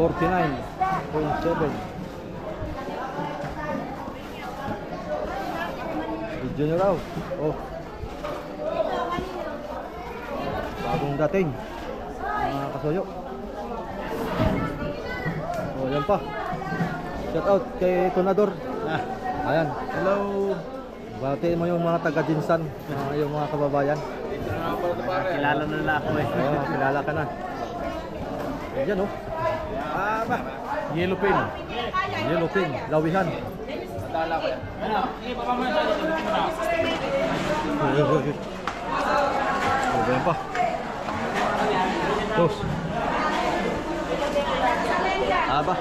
49.7. Video nyo raw. Oh, bagong dating mga kasuyo. Oh, yan pa. Shout out kay Tonador. Ayan. Hello. Batiin mo yung mga taga-Jinsan, yung mga kababayan. Kilala na nila ako eh. Oh, kilala ka na. Yan oh. Yellow pin. Yellow pin, lawihan. Nadala ko yan. Oh, yan pa. Tos. Aba.